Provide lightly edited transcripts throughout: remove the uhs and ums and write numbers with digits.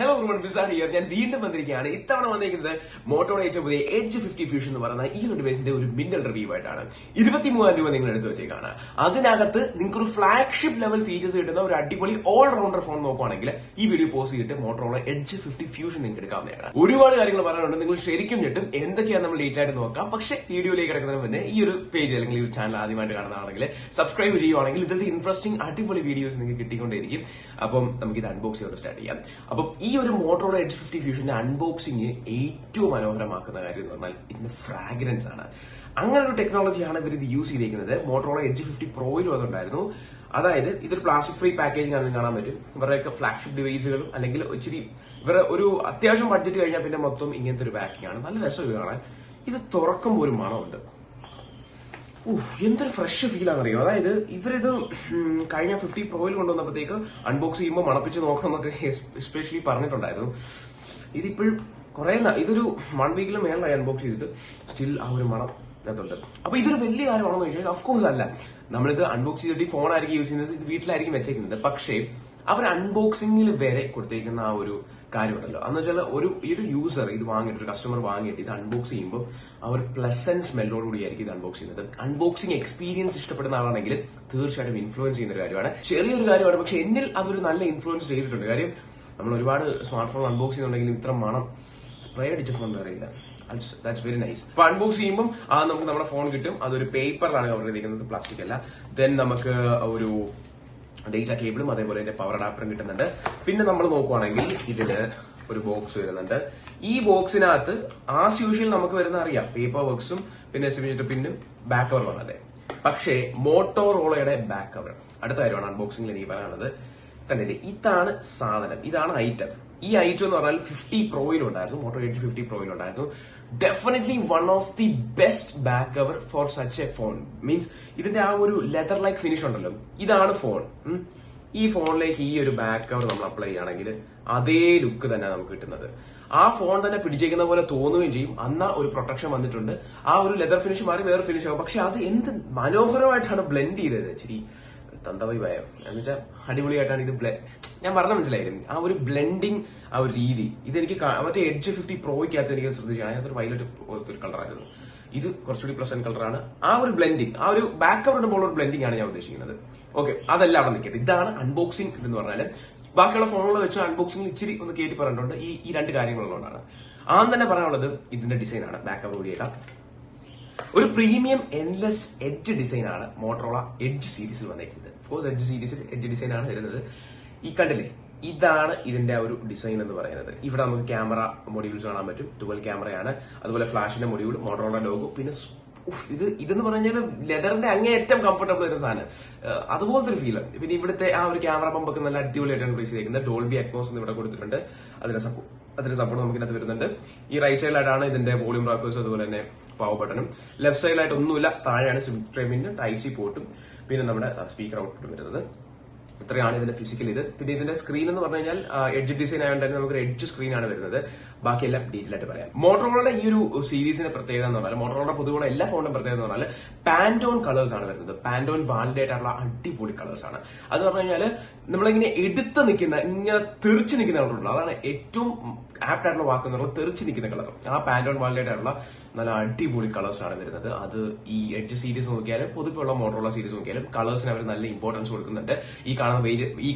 Hello everyone, വിസാർ here. ഞാൻ വീണ്ടും വന്നിരിക്കുകയാണ്. ഇത്തവണ വന്നിരിക്കുന്നത് മോട്ടോയുടെ ഏറ്റവും പുതിയ എഡ്ജ് 50 ഫ്യൂഷൻ എന്ന് പറയുന്ന ഈ ഒരു ഡിവൈസിന്റെ ഒരു മിന്നൽ റിവ്യൂ ആയിട്ടാണ്. 23,000 രൂപ നിങ്ങൾ എടുത്തു വെച്ചേക്കാണ്. അതിനകത്ത് നിങ്ങൾക്ക് ഒരു ഫ്ലാഗ്ഷിപ്പ് ലെവൽ ഫീച്ചേഴ്സ് കിട്ടുന്ന ഒരു അടിപൊളി ഓൾ റൗണ്ടർ ഫോൺ നോക്കുവാണെങ്കിൽ ഈ വീഡിയോ പോസ്റ്റ് ചെയ്തിട്ട് മോട്ടോയുടെ എഡ്ജ് 50 ഫ്യൂഷൻ നിങ്ങൾക്ക് എടുക്കാവുന്നതാണ്. ഒരുപാട് കാര്യങ്ങൾ പറയാനുണ്ട്. നിങ്ങൾ ശരിക്കും ഞെട്ടും. എന്തൊക്കെയാണ് നമ്മൾ ഡീറ്റെയിൽ ആയിട്ട് നോക്കാം. പക്ഷേ വീഡിയോയിലേക്ക് കിടക്കുന്നതിന് മുന്നേ ഈ ഒരു പേജ് അല്ലെങ്കിൽ ഈ ഒരു ചാനൽ ആദ്യമായിട്ട് കാണുന്നതാണെങ്കിൽ സബ്സ്ക്രൈബ് ചെയ്യുവാണെങ്കിൽ ഇതിന്റെ ഇൻട്രസ്റ്റിംഗ് അടിപൊളി വീഡിയോസ് നിങ്ങൾക്ക് കിട്ടിക്കൊണ്ടേയിരിക്കും. അപ്പം നമുക്ക് ഇത് അൺബോക്സ് ചെയ്ത് സ്റ്റാർട്ട് ചെയ്യാം. അപ്പം ഈ ഒരു മോട്ടോയുടെ എഡ്ജ് 50 ഫ്യൂഷന്റെ അൺബോക്സിംഗ് ഏറ്റവും മനോഹരമാക്കുന്ന കാര്യം എന്ന് പറഞ്ഞാൽ ഇതിന്റെ ഫ്രാഗ്രൻസ് ആണ്. അങ്ങനെ ഒരു ടെക്നോളജിയാണ് ഇവർ ഇത് യൂസ് ചെയ്തിരിക്കുന്നത്. മോട്ടോയുടെ എഡ്ജ് 50 പ്രോയിലും അതുണ്ടായിരുന്നു. അതായത് ഇതൊരു പ്ലാസ്റ്റിക് ഫ്രീ പാക്കേജിംഗ് ആണെന്ന് കാണാൻ പറ്റും. ഇവരുടെയൊക്കെ ഫ്ലാഗ്ഷിപ്പ് ഡിവൈസുകളും അല്ലെങ്കിൽ ഇച്ചിരി ഇവരുടെ ഒരു അത്യാവശ്യം ബഡ്ജറ്റ് കഴിഞ്ഞാൽ പിന്നെ മൊത്തം ഇങ്ങനത്തെ ഒരു പാക്കിംഗ് ആണ്. നല്ല രസം ഇത് കാണാൻ. ഇത് തുറക്കുമ്പോൾ ഒരു മണമുണ്ട്. എന്തൊരു ഫ്രഷ് ഫീൽ ആണെന്നറിയോ. അതായത് ഇവരിത് കഴിഞ്ഞ 50 പ്രോയിൽ കൊണ്ടുവന്നപ്പോഴത്തേക്ക് അൺബോക്സ് ചെയ്യുമ്പോൾ മണപ്പിച്ച് നോക്കണം എന്നൊക്കെ എസ്പെഷ്യലി പറഞ്ഞിട്ടുണ്ടായിരുന്നു. ഇതിപ്പോഴും ഇതൊരു 1 വീക്കിലും മേളായി അൺബോക്സ് ചെയ്തിട്ട് സ്റ്റിൽ ആ ഒരു മണം ണ്ട്. അപ്പൊ ഇതൊരു വലിയ കാര്യമാണെന്ന് ചോദിച്ചാൽ ഓഫ്കോഴ്സ് അല്ല. നമ്മളിത് അൺബോക്സ് ചെയ്തിട്ട് ഈ ഫോണായിരിക്കും യൂസ് ചെയ്യുന്നത്, ഇത് വീട്ടിലായിരിക്കും വെച്ചേക്കുന്നത്. പക്ഷേ അവർ അൺബോക്സിംഗിൽ വരെ കൊടുത്തേക്കുന്ന ആ ഒരു കാര്യമുണ്ടല്ലോ, എന്ന് വെച്ചാൽ ഈ ഒരു യൂസർ ഇത് വാങ്ങിയിട്ട് ഒരു കസ്റ്റമർ വാങ്ങിയിട്ട് ഇത് അൺബോക്സ് ചെയ്യുമ്പോൾ ആ ഒരു പ്ലസന്റ് സ്മെല്ലോടുകൂടിയായിരിക്കും ഇത് അൺബോക്സ് ചെയ്യുന്നത്. അൺബോക്സിംഗ് എക്സ്പീരിയൻസ് ഇഷ്ടപ്പെടുന്ന ആളാണെങ്കിൽ തീർച്ചയായിട്ടും ഇൻഫ്ലുവൻസ് ചെയ്യുന്ന ഒരു കാര്യമാണ്. ചെറിയൊരു കാര്യമാണ്, പക്ഷെ എന്നിൽ അതൊരു നല്ല ഇൻഫ്ലുവൻസ് ചെയ്തിട്ടുണ്ട്. കാര്യം നമ്മൾ ഒരുപാട് സ്മാർട്ട് ഫോൺ അൺബോക്സ് ചെയ്യുന്നുണ്ടെങ്കിലും ഇത്ര മണം സ്പ്രേ അടിച്ചിട്ടൊന്നും അറിയില്ല. That's very nice. അപ്പൊ അൺബോക്സ് ചെയ്യുമ്പോൾ നമുക്ക് നമ്മുടെ ഫോൺ കിട്ടും. അതൊരു പേപ്പറിലാണ് കവർ ചെയ്തിരിക്കുന്നത്, പ്ലാസ്റ്റിക് അല്ല. ദെൻ നമുക്ക് ഒരു ഡേറ്റ കേബിളും അതേപോലെ തന്നെ പവർ അഡാപ്റ്ററും കിട്ടുന്നുണ്ട്. പിന്നെ നമ്മൾ നോക്കുവാണെങ്കിൽ ഇതില് ഒരു ബോക്സ് വരുന്നുണ്ട്. ഈ ബോക്സിനകത്ത് ആസ് യൂഷ്വൽ നമുക്ക് വരുന്ന അറിയാം, പേപ്പർ വർക്ക്സും പിന്നെ സിഗ്നേച്ചർ പിന്നും ബാക്ക് കവർ വന്നല്ലേ. പക്ഷേ മോട്ടോറോളയുടെ ബാക്ക് കവർ അടുത്ത കാര്യമാണ് അൺബോക്സിംഗിൽ എനിക്ക് പറയാനുള്ളത്. കണ്ടില്ലേ, ഇതാണ് സാധനം, ഇതാണ് ഐറ്റം. ഈ ഐറ്റം എന്ന് പറഞ്ഞാൽ 50 പ്രോയിലുണ്ടായിരുന്നു, മോട്ടോ എഡ്ജ് 50 പ്രോയിലുണ്ടായിരുന്നു. Definitely one of the best back cover for such a phone. Means ഇതിന്റെ ആ ഒരു ലെതർ ലൈക്ക് ഫിനിഷ് ഉണ്ടല്ലോ, ഇതാണ് ഫോൺ. ഈ ഫോണിലേക്ക് ഈ ഒരു ബാക്ക് കവർ നമ്മൾ അപ്ലൈ ചെയ്യുകയാണെങ്കിൽ അതേ ലുക്ക് തന്നെ നമുക്ക് കിട്ടുന്നത്. ആ ഫോൺ തന്നെ പിടിച്ചേക്കുന്ന പോലെ തോന്നുകയും ചെയ്യും. അന്നാ ഒരു പ്രൊട്ടക്ഷൻ വന്നിട്ടുണ്ട്. ആ ഒരു ലെതർ ഫിനിഷ് മാറി വേറെ ഫിനിഷ് ആകും. പക്ഷെ അത് എന്ത് മനോഹരമായിട്ടാണ് ബ്ലെൻഡ് ചെയ്തത്. ശരി തന്തവൈ ഭയം എന്ന് വെച്ചാൽ അടിപൊളിയായിട്ടാണ് ഇത് ഞാൻ പറഞ്ഞ മനസ്സിലായിരുന്നു. ആ ഒരു ബ്ലെൻഡിങ്, ആ ഒരു രീതി ഇതെനിക്ക് മറ്റേ എഡ്ജ് 50 പ്രോയ്ക്കകത്ത് എനിക്ക് ശ്രദ്ധിച്ചാണ്. അതിനകത്തൊരു വയലറ്റ് പോലത്തെ ഒരു കളറായിരുന്നു. ഇത് കുറച്ചുകൂടി പ്ലസന്റ് കളറാണ്. ആ ഒരു ബ്ലെൻഡിങ്, ആ ഒരു ബാക്ക് കവർ ഇടുമ്പോൾ ഒരു ബ്ലെൻഡിങ് ആണ് ഞാൻ ഉദ്ദേശിക്കുന്നത്. ഓക്കെ, അതല്ല അവിടെ നിൽക്കട്ടെ. ഇതാണ് അൺബോക്സിംഗ് എന്ന് പറഞ്ഞാൽ ബാക്കിയുള്ള ഫോണുകൾ വെച്ച് അൺബോക്സിംഗ് ഇച്ചിരി ഒന്ന് കയറ്റി പറഞ്ഞിട്ടുണ്ട്. ഈ രണ്ട് കാര്യങ്ങളുള്ളതാണ്. ആദ്യം തന്നെ പറയാനുള്ളത് ഇതിന്റെ ഡിസൈനാണ്. ബാക്ക് കവർ കൂടിയല്ല, ഒരു പ്രീമിയം എൻലെസ് എഡ്ജ് ഡിസൈൻ ആണ് മോട്ടോറോള എഡ്ജ് സീരീസിൽ വന്നേക്കുന്നത്. ഓഫ്കോഴ്സ് എഡ്ജ് സീരീസിൽ എഡ്ജ് ഡിസൈൻ ആണ് വരുന്നത്. ഈ കണ്ടില്ലേ, ഇതാണ് ഇതിന്റെ ഒരു ഡിസൈൻ എന്ന് പറയുന്നത്. ഇവിടെ നമുക്ക് ക്യാമറ മൊഡ്യൂൾസ് കാണാൻ പറ്റും. ഡുവൽ ക്യാമറയാണ്, അതുപോലെ ഫ്ലാഷിന്റെ മൊഡ്യൂൾ, മോട്ടോറോള ലോഗോ. പിന്നെ ഇതെന്ന് പറഞ്ഞാൽ ലെതറിന്റെ അങ്ങേയറ്റം കംഫർട്ടബിൾ ആയിരുന്ന സാധനം, അതുപോലത്തെ ഒരു ഫീൽ. പിന്നെ ഇവിടുത്തെ ആ ഒരു ക്യാമറ പമ്പൊക്കെ നല്ല അടിപൊളിയായിട്ടാണ് പ്ലേസ് ചെയ്തിരിക്കുന്നത്. ഡോൾബി അറ്റ്മോസ് ഇവിടെ കൊടുത്തിട്ടുണ്ട്. അതിന്റെ സപ്പോർട്ട് നമുക്ക് ഇതിനകത്ത് വരുന്നുണ്ട്. ഈ റൈറ്റ് സൈഡിലായിട്ടാണ് ഇതിന്റെ വോളിയം റാക്കേഴ്സ്, അതുപോലെ തന്നെ പവർ ബട്ടണും. ലെഫ്റ്റ് സൈഡിലായിട്ട് ഒന്നുമില്ല, താഴെയാണ് സിം ട്രെയിമിന്റെ ടൈപ്പ് സി പോർട്ടും പിന്നെ നമ്മുടെ സ്പീക്കർ ഔട്ട്പുട്ടും വരുന്നത്. ഇത്രയാണ് ഇതിന്റെ ഫിസിക്കൽ ഇത്. പിന്നെ ഇതിന്റെ സ്ക്രീൻ എന്ന് പറഞ്ഞു കഴിഞ്ഞാൽ എഡ്ജ് ഡിസൈൻ ആയതുകൊണ്ട് തന്നെ നമുക്ക് എഡ്ജ് സ്ക്രീൻ ആണ് വരുന്നത്. ബാക്കിയെല്ലാം ഡീറ്റെയിൽ ആയിട്ട് പറയാം. മോട്ടോറോളയുടെ ഈ ഒരു സീരീസിന്റെ പ്രത്യേകത എന്ന് പറഞ്ഞാൽ, മോട്ടോറോളയുടെ പൊതുവെ എല്ലാ ഫോണിന്റെ പ്രത്യേകത എന്ന് പറഞ്ഞാൽ പാന്റോൺ കളേഴ്സ് ആണ് വരുന്നത്. പാന്റോൺ വാലിഡേറ്റ് ആയിട്ടുള്ള അടിപൊളി കളേഴ്സ് ആണ്. അത് പറഞ്ഞു കഴിഞ്ഞാൽ നമ്മളിങ്ങനെ എടുത്ത് നിൽക്കുന്ന, ഇങ്ങനെ തെറിച്ച് നിൽക്കുന്ന കളറുണ്ടല്ലോ, അതാണ് ഏറ്റവും ആപ്റ്റ് ആയിട്ടുള്ള വാക്ക് എന്ന് പറയുന്നത്, തെറിച്ച് നിൽക്കുന്ന കളർ. ആ പാന്റോൺ വാലിഡേറ്റ് ആയിട്ടുള്ള നല്ല അടിപൊളി കളേഴ്സ് ആണ് വരുന്നത്. അത് ഈ എഡ്ജ് സീരീസ് നോക്കിയാലും പൊതുവെയുള്ള മോട്ടോറോള സീരീസ് നോക്കിയാലും കളേഴ്സിന് അവർ നല്ല ഇമ്പോർട്ടൻസ് കൊടുക്കുന്നുണ്ട്. ഈ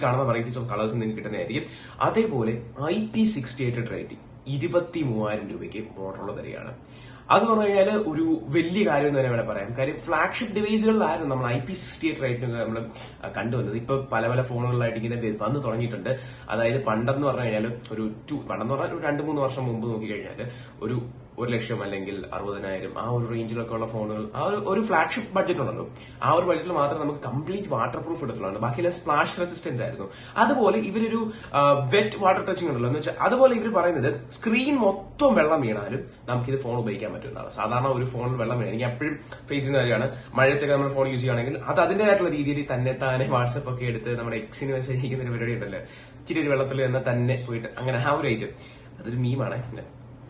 കാണുന്ന വെറൈറ്റീസ് ഓഫ് കളേഴ്സ് നിങ്ങൾക്ക് കിട്ടുന്നതായിരിക്കും. അതേപോലെ IP68 റേറ്റിംഗ് 23,000 രൂപയ്ക്ക് മോട്ടോറോള തരികയാണ്. അത് പറഞ്ഞു കഴിഞ്ഞാൽ ഒരു വലിയ കാര്യം എന്ന് തന്നെ വേണം പറയാം. കാര്യം ഫ്ലാഗ്ഷിപ്പ് ഡിവൈസുകളിലായിരുന്നു നമ്മൾ IP68 റേറ്റിംഗ് നമ്മൾ കണ്ടുവന്നത്. ഇപ്പൊ പല പല ഫോണുകളിലായിട്ട് ഇങ്ങനെ വന്ന് തുടങ്ങിയിട്ടുണ്ട്. അതായത് പണ്ടെന്ന് പറഞ്ഞു കഴിഞ്ഞാൽ പണ്ടെന്ന് പറഞ്ഞാൽ ഒരു 2-3 വർഷം മുമ്പ് നോക്കിക്കഴിഞ്ഞാൽ ഒരു 1,00,000 അല്ലെങ്കിൽ 60,000 ആ ഒരു റേഞ്ചിലൊക്കെ ഉള്ള ഫോണുകൾ, ആ ഒരു ഫ്ലാഗ്ഷിപ്പ് ബഡ്ജറ്റ് ഉണ്ടല്ലോ, ആ ഒരു ബഡ്ജറ്റിൽ മാത്രം നമുക്ക് കംപ്ലീറ്റ് വാട്ടർ പ്രൂഫ് എടുത്തുള്ളൂ. ബാക്കിയെല്ലാം സ്പ്ലാഷ് റെസിസ്റ്റൻസ് ആയിരുന്നു. അതുപോലെ ഇവരൊരു വെറ്റ് വാട്ടർ ടച്ചിങ് ഉണ്ടല്ലോ എന്ന് വെച്ചാൽ, അതുപോലെ ഇവർ പറയുന്നത് സ്ക്രീൻ മൊത്തം വെള്ളം വീണാലും നമുക്കിത് ഫോൺ ഉപയോഗിക്കാൻ പറ്റുന്നതാണ്. സാധാരണ ഒരു ഫോണിൽ വെള്ളം വീണാൽ എനിക്ക് എപ്പോഴും ഫേസ് ചെയ്യുന്ന കാര്യമാണ്. മഴയത്തൊക്കെ നമ്മൾ ഫോൺ യൂസ് ചെയ്യുകയാണെങ്കിൽ അത് അതിന്റേതായിട്ടുള്ള രീതിയിൽ തന്നെ വാട്സ്ആപ്പ് ഒക്കെ എടുത്ത് നമ്മുടെ എക്സിന് മെസ്സേജ് അയക്കുന്ന ഒരു പരിപാടി ഉണ്ടല്ലോ, ഇച്ചിരി ഒരു വെള്ളത്തിൽ തന്നെ പോയിട്ട് അങ്ങനെ ആ ഒരു ഐറ്റം, അതൊരു മീമാണ്.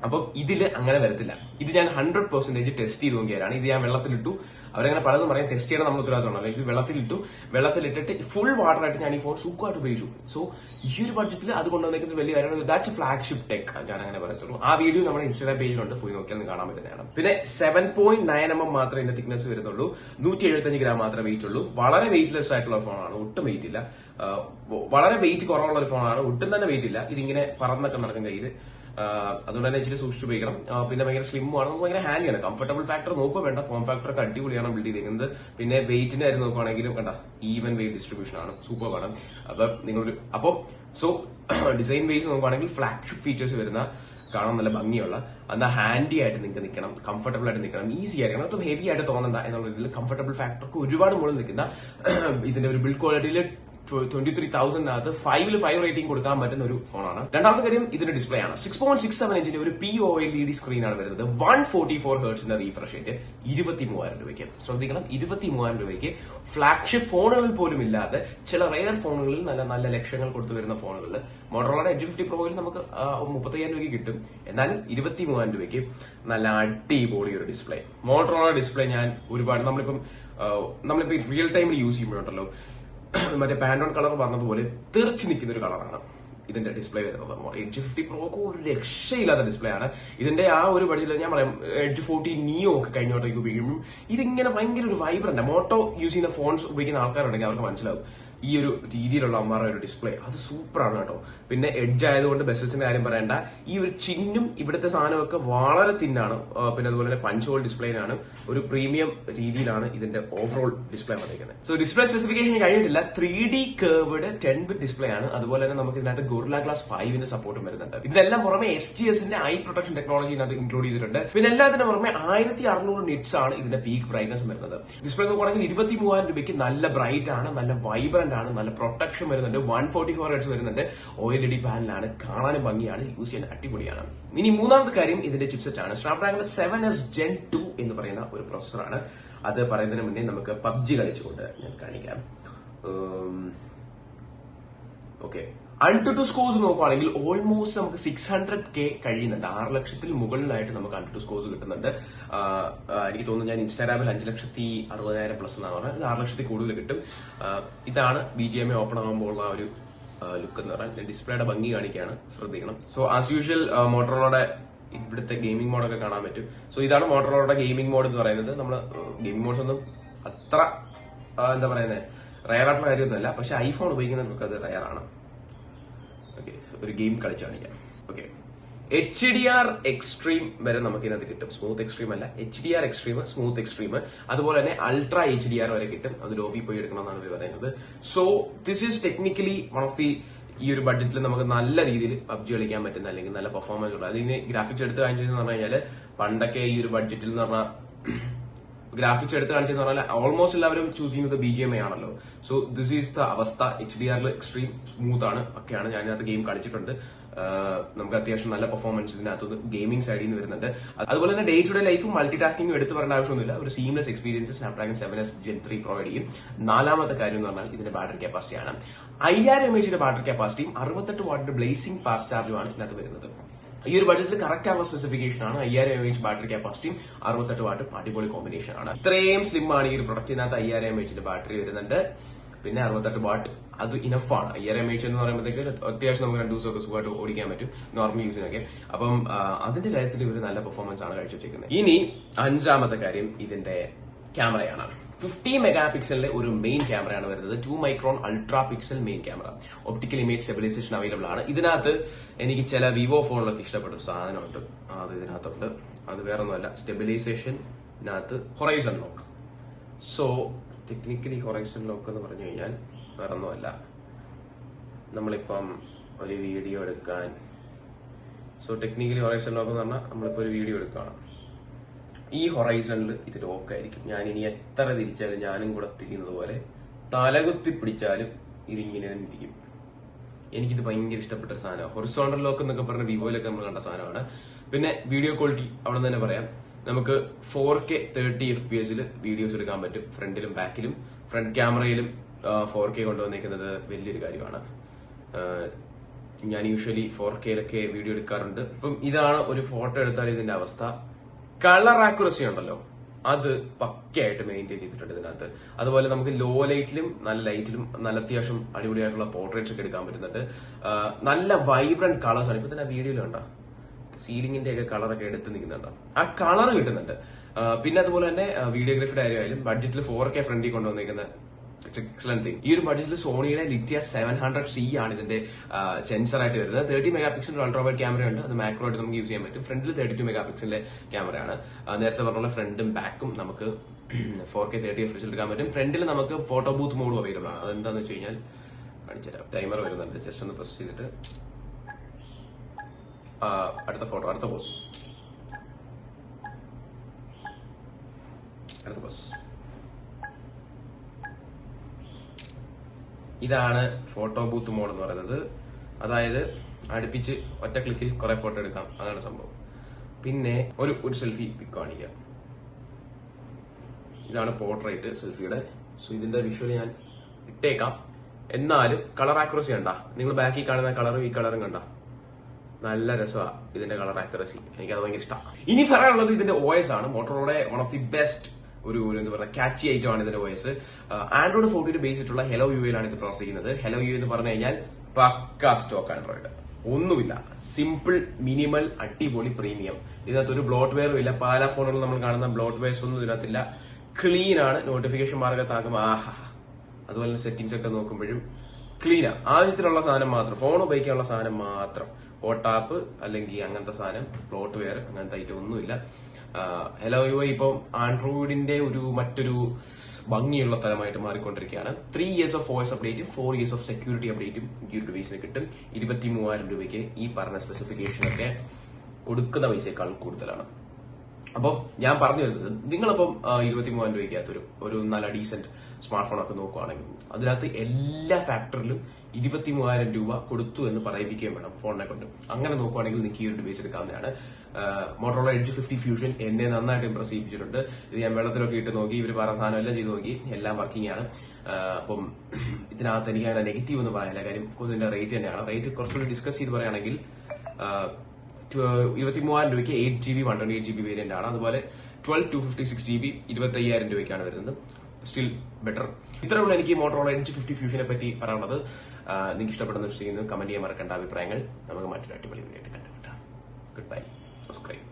അപ്പം ഇതില് അങ്ങനെ വരത്തില്ല. ഇത് ഞാൻ 100% ടെസ്റ്റ് ചെയ്ത് നോക്കിയാലാണ്. ഇത് ഞാൻ വെള്ളത്തിലിട്ടു, അവരങ്ങനെ പലതും പറയാൻ ടെസ്റ്റ് ചെയ്യണം നമ്മൾ ഉത്തരവാദിത്തമാണ്. ഇത് വെള്ളത്തിലിട്ടിട്ട് ഫുൾ വാട്ടർ ആയിട്ട് ഞാൻ ഈ ഫോൺ സുഖമായിട്ട് ഉപയോഗിച്ചു. സോ ഈ ഒരു ബഡ്ജറ്റിൽ അത് കൊണ്ടുവന്നിരിക്കുന്നത് വലിയ കാര്യമാണ്. ദാറ്റ്സ് ഫ്ലാഗ്ഷിപ്പ് ടെക്, ഞാൻ അങ്ങനെ പറയത്തുള്ളൂ. ആ വീഡിയോ നമ്മുടെ ഇൻസ്റ്റാഗ്രാം പേജിലുണ്ട്, പോയി നോക്കിയാൽ കാണാൻ പറ്റുന്നതാണ്. പിന്നെ 7.9 mm മാത്രമേ ഇതിന്റെ തിക്നെസ് വരുന്നുള്ളൂ. 175 gram മാത്രമേ വെയിറ്റ് ഉള്ളൂ. വളരെ വെയിറ്റ്ലെസ് ആയിട്ടുള്ള ഫോണാണ്, ഒട്ടും വെയിറ്റ് ഇല്ല. വളരെ വെയിറ്റ് കുറവുള്ള ഒരു ഫോണാണ്, ഒട്ടും തന്നെ വെയിറ്റ് ഇല്ല. ഇതിങ്ങനെ പറന്നൊക്കെ നടക്കും കയ്യിൽ. അതുകൊണ്ട് തന്നെ ഇച്ചിരി സൂക്ഷിച്ചു ഉപയോഗിക്കണം. പിന്നെ ഭയങ്കര സ്ലിം ആണ്, നമുക്ക് ഭയങ്കര ഹാൻഡിയാണ്. കംഫർട്ടബിൾ ഫാക്ടർ നോക്കുക വേണ്ട, ഫോം ഫാക്ടർ ഒക്കെ അടിപൊളിയാണ് ബിൽഡ് ചെയ്തിരിക്കുന്നത്. പിന്നെ വെയിറ്റിന്റെ കാര്യം നോക്കുകയാണെങ്കിലും കണ്ട ഈവൻ വെയിറ്റ് ഡിസ്ട്രിബ്യൂഷൻ ആണ്, സൂപ്പർ ആണ്. അപ്പൊ സോ ഡിസൈൻ ബേസ് നോക്കുകയാണെങ്കിൽ ഫ്ലാഗ്ഷിപ്പ് ഫീച്ചേഴ്സ് വരുന്ന, കാണാൻ നല്ല ഭംഗിയുള്ള, എന്നാൽ ഹാൻഡി ആയിട്ട് നിങ്ങൾക്ക് നിൽക്കണം, കംഫർട്ടബിൾ ആയിട്ട് നിൽക്കണം, ഈസി ആയിരിക്കണം, ഒട്ടും ഹെവി ആയിട്ട് തോന്നണ്ട എന്നുള്ള രീതിയിൽ കംഫർട്ടബിൾ ഫാക്ടർക്ക് ഒരുപാട് മുകളിൽ നിൽക്കുന്ന ഇതിന്റെ ഒരു ബിൽഡ് ക്വാളിറ്റിയിൽ 23,000 5 റേറ്റിംഗ് കൊടുക്കാൻ പറ്റുന്ന ഒരു ഫോണാണ്. രണ്ടാമത്തെ കാര്യം ഇതിന്റെ ഡിസ്പ്ലേ ആണ്. 6.67 ഇഞ്ചിന്റെ ഒരു POLED സ്ക്രീനാണ് വരുന്നത്. 144 ഹെർട്സിന്റെ റീഫ്രഷ് റേറ്റ്. 23,000 രൂപയ്ക്ക്. ശ്രദ്ധിക്കണം, 23,000 രൂപയ്ക്ക് ഫ്ലാഗ്ഷിപ്പ് ഫോണുകളിൽ പോലും ഇല്ലാതെ ചില റെയർ ഫോണുകളിൽ നല്ല നല്ല ലക്ഷങ്ങൾ കൊടുത്തു വരുന്ന ഫോണുകളിൽ മോട്ടോറോളയുടെ Edge 50 Proയിൽ നമുക്ക് 35,000 രൂപയ്ക്ക് കിട്ടും. എന്നാലും 23,000 രൂപയ്ക്ക് നല്ല അടിപൊളി ഒരു ഡിസ്പ്ലേ. മോട്ടോറോള ഡിസ്പ്ലേ ഞാൻ ഒരുപാട് നമ്മളിപ്പോ റിയൽ ടൈമിൽ യൂസ് ചെയ്യുമ്പോഴുണ്ടല്ലോ, മറ്റേ പാൻഡോൺ കളർ പറഞ്ഞതുപോലെ തെറിച്ച് നിൽക്കുന്ന ഒരു കളറാണ് ഇതിന്റെ ഡിസ്പ്ലേ വരുന്നത്. Edge 50 Pro ഒരു രക്ഷയില്ലാത്ത ഡിസ്പ്ലേ ആണ്. ഇതിന്റെ ആ ഒരു ബഡ്ജറ്റിൽ ഞാൻ പറയാം, Edge 40 Neo ഒക്കെ കഴിഞ്ഞോട്ടേക്ക് ഉപയോഗിക്കുമ്പോൾ ഇതിങ്ങനെ ഭയങ്കര ഒരു വൈബ്രന്റ്. മോട്ടോ യൂസ് ചെയ്യുന്ന ഫോൺസ് ഉപയോഗിക്കുന്ന ആൾക്കാരുണ്ടെങ്കിൽ അവർക്ക് മനസ്സിലാവും ഈ ഒരു രീതിയിലുള്ള അമ്മാറ ഒരു ഡിസ്പ്ലേ. അത് സൂപ്പറാണ് കേട്ടോ. പിന്നെ എഡ്ജ് ആയതുകൊണ്ട് ബെസൽസിന്റെ കാര്യം പറയണ്ട. ഈ ഒരു ചിന്നും ഇവിടുത്തെ സാധനമൊക്കെ വളരെ തിന്നാണ്. പിന്നെ അതുപോലെ തന്നെ പഞ്ച് ഹോൾ ഡിസ്പ്ലേനാണ്, ഒരു പ്രീമിയം രീതിയിലാണ് ഇതിന്റെ ഓവറോൾ ഡിസ്പ്ലേ വന്നിരിക്കുന്നത്. സോ ഡിസ്പ്ലേ സ്പെസിഫിക്കേഷൻ കഴിഞ്ഞിട്ടില്ല. 3D കർവ്ഡ് 10-bit ഡിസ്പ്ലേ ആണ്. അതുപോലെ തന്നെ നമുക്ക് ഇതിനകത്ത് Gorilla Glass 5 സപ്പോർട്ടും വരുന്നുണ്ട്. ഇതിനെല്ലാം പുറമെ SGSന്റെ ഐ പ്രൊട്ടക്ഷൻ ടെക്നോളജി ഇതിനകത്ത് ഇൻക്ലൂഡ് ചെയ്തിട്ടുണ്ട്. പിന്നെ എല്ലാത്തിനും പുറമെ 1600 നിറ്റ്സ് ആണ് ഇതിന്റെ പീക്ക് ബ്രൈറ്റ്നസ് വരുന്നത്. ഡിസ്പ്ലേ നോക്കുകയാണെങ്കിൽ 23,000 രൂപയ്ക്ക് നല്ല ബ്രൈറ്റ് ആണ്, നല്ല വൈബ്രന്റ് ആണ്, നല്ല പ്രൊട്ടക്ഷൻ വരുന്നുണ്ട്. 144 ഹെർട്സ് വരുന്നുണ്ട്. OLED പാനലാണ്, കാണാനും ഭംഗിയാണ്, യൂസ് ചെയ്യാൻ അടിപൊളിയാണ്. ഇനി മൂന്നാമത്തെ കാര്യം ഇതിന്റെ ചിപ്സെറ്റ് ആണ്. സ്നാപ്ഡ്രാഗൺ 7S Gen 2 എന്ന് പറയുന്ന ഒരു പ്രോസസറാണ്. അത് പറയുന്നതിന് മുന്നേ നമുക്ക് PUBG കളിച്ചുകൊണ്ട് ഞാൻ കാണിക്കാം. ഓക്കെ, AnTuTu സ്കോർസ് നോക്കുകയാണെങ്കിൽ ഓൾമോസ്റ്റ് നമുക്ക് 600K കഴിയുന്നുണ്ട്. 6 ലക്ഷത്തിൽ മുകളിലായിട്ട് നമുക്ക് AnTuTu സ്കോർസ് കിട്ടുന്നുണ്ട്. എനിക്ക് തോന്നുന്നു ഞാൻ ഇൻസ്റ്റാഗ്രാമിൽ 5,60,000 പ്ലസ് എന്നാണ് പറഞ്ഞത്. ഇത് 6 ലക്ഷത്തിൽ കൂടുതൽ കിട്ടും. ഇതാണ് BGMI ഓപ്പൺ ആകുമ്പോൾ ഉള്ള ഒരു ലുക്ക് എന്ന് പറഞ്ഞാൽ. ഡിസ്പ്ലേയുടെ ഭംഗി കാണിക്കുകയാണ്, ശ്രദ്ധിക്കണം. സോ ആസ് യൂഷ്വൽ മോട്ടോറോളയുടെ ഇവിടുത്തെ ഗെയിമിംഗ് മോഡൊക്കെ കാണാൻ പറ്റും. സോ ഇതാണ് മോട്ടോറോളയുടെ ഗെയിമിംഗ് മോഡ് എന്ന് പറയുന്നത്. നമ്മൾ ഗെയിമിംഗ് മോഡ്സ് ഒന്നും അത്ര എന്താ പറയുന്നത് റയർ ആയിട്ടുള്ള കാര്യമൊന്നുമല്ല, പക്ഷെ ഐഫോൺ ഉപയോഗിക്കുന്നവർക്ക് അത് റയർ ആണ്. ഓക്കെ, ഒരു ഗെയിം കളിച്ച് കാണിക്കാം. ഓക്കെ, HDR എക്സ്ട്രീം വരെ നമുക്ക് ഇതിനകത്ത് കിട്ടും. സ്മൂത്ത് എക്സ്ട്രീം അല്ല, HDR എക്സ്ട്രീം, സ്മൂത്ത് എക്സ്ട്രീം, അതുപോലെ തന്നെ അൾട്രാ HDR വരെ കിട്ടും. അത് ലോബി പോയി എടുക്കണം എന്നാണ് ഇവർ പറയുന്നത്. So this is technically one of the ഈ ഒരു ബഡ്ജറ്റിൽ നമുക്ക് നല്ല രീതിയിൽ PUBG കളിക്കാൻ പറ്റുന്ന, അല്ലെങ്കിൽ നല്ല പെർഫോമൻസ് ഉള്ള, അതിന് ഗ്രാഫിക്സ് എടുത്ത് കാണിച്ചതെന്ന് പറഞ്ഞു കഴിഞ്ഞാൽ പണ്ടൊക്കെ ഈ ഒരു ബഡ്ജറ്റിൽ എന്ന് പറഞ്ഞാൽ ഗ്രാഫിക്സ് എടുത്ത് കാണിച്ചെന്ന് പറഞ്ഞാൽ ഓൾമോസ്റ്റ് എല്ലാവരും ചൂസ് ചെയ്യുന്നത് BGMI ആണല്ലോ. സോ ദിസ് ഈസ് ദ അവസ്ഥ. HDR എക്സ്ട്രീം സ്മൂത്ത് ആണ്, ഒക്കെയാണ്. ഞാൻ ഇതിനകത്ത് ഗെയിം കളിച്ചിട്ടുണ്ട്. നമുക്ക് അത്യാവശ്യം നല്ല പെർഫോമൻസ് ഇതിനകത്ത് ഗെയിമിംഗ് സൈഡിൽ നിന്ന് വരുന്നുണ്ട്. അതുപോലെ തന്നെ ഡേ ടു ഡേ ലൈഫും മൾട്ടി ടാസ്കിംഗും എടുത്ത് പറയേണ്ട ആവശ്യമൊന്നുമില്ല. ഒരു seamless experience Snapdragon 7S Gen 3 provide ചെയ്യും. നാലാമത്തെ കാര്യം എന്ന് പറഞ്ഞാൽ ഇതിന്റെ ബാറ്ററി കപ്പാസിറ്റി ആണ്. 5000 mAh ബാറ്ററി കപ്പാസിറ്റിയും 68 വാട്ട് ബ്ലേസിംഗ് ഫാസ്റ്റ് ചാർജുമാണ് ഇതിനകത്ത് വരുന്നത്. ഈ ഒരു ബഡ്ജറ്റിൽ കറക്റ്റ് ആവുന്ന സ്പെസിഫിക്കേഷൻ ആണ്. 5000 mAh ബാറ്ററി കപ്പാസിറ്റിയും 68 വാട്ട് അടിപൊളി കോമ്പിനേഷൻ ആണ്. ഇത്രയും സ്ലിം ആണ് ഈ ഒരു പ്രൊഡക്റ്റിനകത്ത്. 5000 mAh ബാറ്ററി വരുന്നുണ്ട്. പിന്നെ 68 വാട്ട് അത് ഇനഫാണ്. 5000 mAh എന്ന് പറയുമ്പോഴത്തേക്ക് അത്യാവശ്യം നമുക്ക് 2 ദിവസമൊക്കെ സുഖമായിട്ട് ഓടിക്കാൻ പറ്റും നോർമൽ യൂസിനൊക്കെ. അപ്പം അതിന്റെ കാര്യത്തിൽ ഒരു നല്ല പെർഫോമൻസ് ആണ് കാഴ്ചവെച്ചിരിക്കുന്നത്. ഇനി അഞ്ചാമത്തെ കാര്യം ഇതിന്റെ ക്യാമറയാണ്. 50 മെഗാപിക്സലിന്റെ ഒരു മെയിൻ ക്യാമറയാണ് വരുന്നത്. 2 micron ultra pixel main camera. Optical image stabilisation available ആണ്. ഇതിനകത്ത് എനിക്ക് ചില വിവോ ഫോണിലൊക്കെ ഇഷ്ടപ്പെട്ട ഒരു സാധനമുണ്ട്, അത് ഇതിനകത്തുണ്ട്. അത് വേറെ ഒന്നുമല്ല, സ്റ്റെബിലൈസേഷനകത്ത് horizon lock. So technically horizon lock എന്ന് പറഞ്ഞു കഴിഞ്ഞാൽ വേറെ ഒന്നുമല്ല, നമ്മളിപ്പം ഒരു വീഡിയോ എടുക്കാൻ, സോ ടെക്നിക്കലി ഹൊറൈസൺ ലോക്ക് എന്ന് പറഞ്ഞാൽ നമ്മളിപ്പോൾ ഒരു വീഡിയോ എടുക്കുകയാണ്, ഈ ഹൊറൈസണിൽ ഇത് ലോക്കായിരിക്കും. ഞാൻ ഇനി എത്ര തിരിച്ചാലും, ഞാനും കൂടെ തിരിയുന്നത് പോലെ തലകുത്തി പിടിച്ചാലും ഇതിങ്ങനെ തന്നെ ഇരിക്കും. എനിക്കിത് ഭയങ്കര ഇഷ്ടപ്പെട്ട ഒരു സാധനമാണ്. ഹൊറിസോണ്ടൽ ലോക്ക് എന്നൊക്കെ പറഞ്ഞ വിവോയിലൊക്കെ നമ്മൾ കണ്ട സാധനമാണ്. പിന്നെ വീഡിയോ ക്വാളിറ്റി അവിടെ തന്നെ പറയാം. നമുക്ക് 4K 30 FPS വീഡിയോസ് എടുക്കാൻ പറ്റും, ഫ്രണ്ടിലും ബാക്കിലും. ഫ്രണ്ട് ക്യാമറയിലും 4K കൊണ്ടുവന്നിരിക്കുന്നത് വലിയൊരു കാര്യമാണ്. ഞാൻ യൂഷ്വലി 4Kയിലൊക്കെ വീഡിയോ എടുക്കാറുണ്ട്. ഇപ്പം ഇതാണ് ഒരു ഫോട്ടോ എടുത്താൽ ഇതിന്റെ അവസ്ഥ. കളർ ആക്യുറസി ഉണ്ടല്ലോ, അത് പക്കയായിട്ട് മെയിൻറ്റെയിൻ ചെയ്തിട്ടുണ്ട് ഇതിനകത്ത്. അതുപോലെ നമുക്ക് ലോ ലൈറ്റിലും നല്ല ലൈറ്റിലും നല്ല അത്യാവശ്യം അടിപൊളിയായിട്ടുള്ള പോർട്രേറ്റ്സ് ഒക്കെ എടുക്കാൻ പറ്റുന്നുണ്ട്. നല്ല വൈബ്രന്റ് കളേഴ്സ് ആണ്. ഇപ്പൊ തന്നെ വീഡിയോയിൽ കണ്ടോ സീലിംഗിന്റെ ഒക്കെ കളറൊക്കെ എടുത്ത് നിൽക്കുന്നുണ്ടോ, ആ കളർ കിട്ടുന്നുണ്ട്. പിന്നെ അതുപോലെ തന്നെ വീഡിയോഗ്രാഫിയുടെ കാര്യമായാലും ബഡ്ജറ്റിൽ 4K ഫ്രണ്ടിൽ കൊണ്ടുവന്നിരിക്കുന്ന എക്സലന്റ് തിങ്. ഈ ഒരു ബഡ്ജറ്റിൽ സോണിയുടെ ലിറ്റിയ 700C ആണ് ഇതിന്റെ സെൻസർ ആയിട്ട് വരുന്നത്. 30 mega pixel ultra wide camera ഉണ്ട്. അത് മാക്രോ ആയിട്ട് നമുക്ക് യൂസ് ചെയ്യാൻ പറ്റും. ഫ്രണ്ടിൽ 32 മെഗാ പിക്സലിന്റെ ക്യാമറയാണ്. നേരത്തെ പറഞ്ഞ ഫ്രണ്ടും ബാക്കും നമുക്ക് 4K 30 FPS എടുക്കാൻ പറ്റും. ഫ്രണ്ടിൽ നമുക്ക് ഫോട്ടോ ബൂത്ത് മോഡും അവൈലബിൾ ആണ്. അതെന്താന്ന് വെച്ച് കഴിഞ്ഞാൽ കാണിച്ചുതരാം. ടൈമർ വരുന്നുണ്ട്, ജസ്റ്റ് ഒന്ന് പ്രസ് ചെയ്തിട്ട് അടുത്ത ഫോട്ടോ, അടുത്ത പോസ്. ഇതാണ് ഫോട്ടോ ബൂത്ത് മോഡ് എന്ന് പറയുന്നത്. അതായത് അടുപ്പിച്ച് ഒറ്റ ക്ലിക്കിൽ കുറെ ഫോട്ടോ എടുക്കാം, അതാണ് സംഭവം. പിന്നെ ഒരു സെൽഫി പിക്ക് കാണിക്കാം. ഇതാണ് പോർട്രേറ്റ് സെൽഫിയുടെ. സോ ഇതിന്റെ വിഷ്വൽ ഞാൻ ഇട്ടേക്കാം. എന്നാലും കളർ ആക്യുറസി കണ്ട, നിങ്ങൾ ബാക്കിൽ കാണുന്ന കളറും ഈ കളറും കണ്ട, നല്ല രസമാണ് ഇതിന്റെ കളർ ആക്യുറസി. എനിക്കത് ഭയങ്കര ഇഷ്ടമാണ്. ഇനി പറയാനുള്ളത് ഇതിന്റെ OS ആണ്. മോട്ടോറോയുടെ വൺ ഓഫ് ദി ബെസ്റ്റ് ഒരു എന്താ പറയുക കാച്ചി ഐറ്റം ആണ് ഇതിന്റെ OS. ആൻഡ്രോയിഡ് 14 ബേസ് ചെയ്തിട്ടുള്ള ഹെലോ UI ലാണ് ഇത് പ്രവർത്തിക്കുന്നത്. ഹെലോ UI എന്ന് പറഞ്ഞു കഴിഞ്ഞാൽ പക്ക സ്റ്റോക്ക് ആൻഡ്രോയിഡ്, ഒന്നുമില്ല, സിമ്പിൾ, മിനിമൽ, അടിപൊളി, പ്രീമിയം. ഇതിനകത്ത് ഒരു ബ്ലോട്ട് വെയറും ഇല്ല. പല ഫോണുകളിൽ നമ്മൾ കാണുന്ന ബ്ലോട്ട് വെയർസ് ഒന്നും ഇതിനകത്തില്ല. ക്ലീൻ ആണ്. നോട്ടിഫിക്കേഷൻ മാർഗത്താക്കും ആഹാ. അതുപോലെ സെറ്റിംഗ്സ് ഒക്കെ നോക്കുമ്പോഴും ക്ലീനാ. ആവശ്യത്തിനുള്ള സാധനം മാത്രം, ഫോൺ ഉപയോഗിക്കാനുള്ള സാധനം മാത്രം. ഓട്ടാപ്പ് അല്ലെങ്കിൽ അങ്ങനത്തെ സാധനം, പ്ലോട്ട് വെയർ അങ്ങനത്തെ ഐറ്റം ഒന്നുമില്ല. ഹെലോ UI ഇപ്പം ആൻഡ്രോയിഡിന്റെ മറ്റൊരു ഭംഗിയുള്ള തലമായിട്ട് മാറിക്കൊണ്ടിരിക്കുകയാണ്. 3 years ഓഫ് OS അപ്ഡേറ്റും 4 years ഓഫ് സെക്യൂരിറ്റി അപ്ഡേറ്റും ഈ ഒരു ഡിവൈസിന് കിട്ടും. 23,000 രൂപയ്ക്ക് ഈ പറഞ്ഞ സ്പെസിഫിക്കേഷൻ ഒക്കെ കൊടുക്കുന്ന പൈസയേക്കാളും കൂടുതലാണ്. അപ്പം ഞാൻ പറഞ്ഞു വരുന്നത്, നിങ്ങളിപ്പം 23,000 രൂപയ്ക്കകത്തൊരു നല്ല ഡീസന്റ് സ്മാർട്ട് ഫോൺ ഒക്കെ നോക്കുവാണെങ്കിൽ അതിനകത്ത് എല്ലാ ഫാക്ടറിലും 23,000 രൂപ കൊടുത്തു എന്ന് പറയിപ്പിക്കുകയും വേണം ഫോണിനെ കൊണ്ട്. അങ്ങനെ നോക്കുവാണെങ്കിൽ നിങ്ങൾക്ക് ഈ ഒരു ഡിവൈസ് എടുക്കാവുന്നതാണ്. മോട്ടോറോള എഡ്ജ് 50 ഫ്യൂഷൻ എന്നെ നന്നായിട്ട് ഇംപ്രസ് ചെയ്യിപ്പിച്ചിട്ടുണ്ട്. ഇത് ഞാൻ വെള്ളത്തിലൊക്കെ ഇട്ട് നോക്കി, ഇവർ പറഞ്ഞ സാധനം എല്ലാം ചെയ്ത് നോക്കി, എല്ലാം വർക്കിംഗ് ആണ്. അപ്പം ഇതിനകത്ത് എനിക്ക് അങ്ങനെ നെഗറ്റീവ് ഒന്നും പറയാനില്ല. കാര്യം കോഴ്സ് ഇതിന്റെ റേറ്റ് തന്നെയാണ്. റേറ്റ് കുറച്ചുകൂടി ഡിസ്കസ് ചെയ്ത് പറയുകയാണെങ്കിൽ 23,000 രൂപയ്ക്ക് 8GB 128GB വേരിയന്റ് ആണ്. അതുപോലെ 12/256GB 25,000 രൂപയ്ക്കാണ് വരുന്നത്. Still better. ഇത്രയുള്ള എനിക്ക് മോട്ടോറോള എഡ്ജ് 50 ഫ്യൂഷനെ പറ്റി പറയാനുള്ളത്. നിങ്ങൾക്ക് ഇഷ്ടപ്പെടുന്ന വിഷയം കമന്റ് ചെയ്യാൻ മറക്കേണ്ട അഭിപ്രായങ്ങൾ. നമുക്ക് മറ്റൊരു അടിപൊളി വീഡിയോ കണ്ടുപിട്ടാം. Good bye. സബ്സ്ക്രൈബ്.